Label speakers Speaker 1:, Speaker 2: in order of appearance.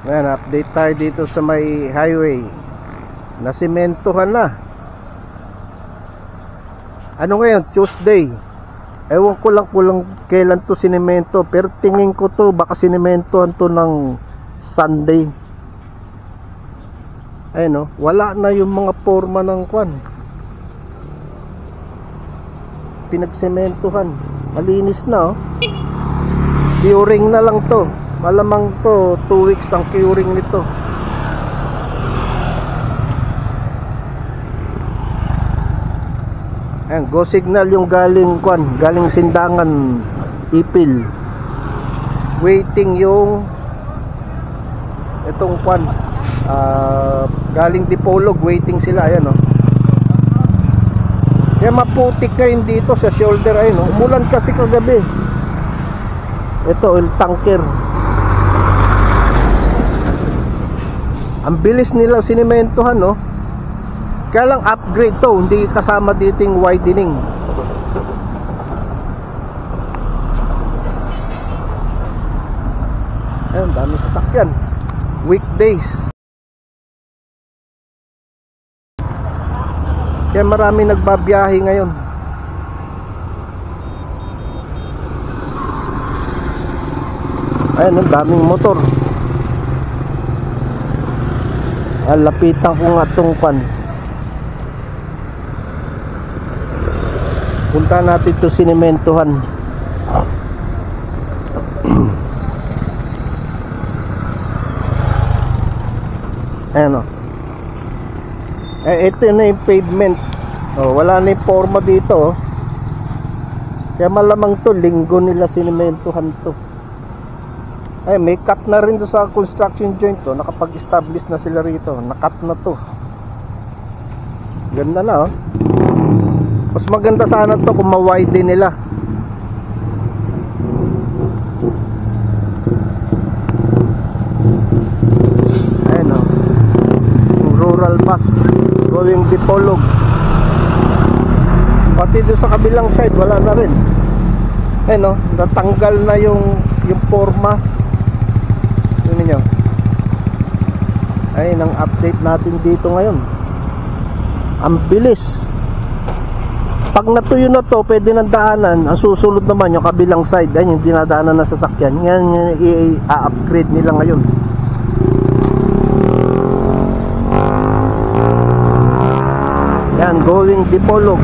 Speaker 1: Ayan, update tayo dito sa may highway. Nasimentohan na. Ano ngayon? Tuesday. Ewan ko lang kailan to sinemento, pero tingin ko to baka sinementohan to ng Sunday. Ayun, no? Wala na yung mga forma ng kwan. Pinagsementohan. Malinis na, oh. Curing na lang to. Malamang to 2 weeks ang curing nito. Ayan, go signal yung galing kwan, galing Sindangan, Ipil. Waiting yung itong kwan, galing Dipolog, waiting sila. Ayan, oh. Kaya maputik ngayon dito sa shoulder. Ayun, oh. Umulan kasi kagabi. Ito, oil tanker. Ang bilis nila sinimentohan, no? Kaya lang upgrade to, hindi kasama dito yung widening. Ayun, dami sasakyan. Weekdays. Kaya marami nagbabiyahe ngayon. Ayun, ang daming motor. Lapitan ko nga itong pan. Punta natin ito sinementohan. Ayan, o. Ito na yung pavement. Wala na yung forma dito, oh. Kaya malamang to linggo nila sinementohan to. Ay, may cut na rin doon sa construction joint to. Nakapag-establish na sila rito. Nakat na to. Ganda na, oh. Mas maganda sana to kung ma-widen nila. Ayan, oh. Rural bus going Dipolog. Pati doon sa kabilang side wala na rin. Ayan, oh. Natanggal na yung forma. Nyo. Ayun ang update natin dito ngayon. Ang bilis. Pag natuyo na to, pwede nang daanan. Ang susunod naman yung kabilang side, ayun yung dinadaanan na sasakyan. Yan yung i-upgrade nila ngayon. Yan, going Dipolog.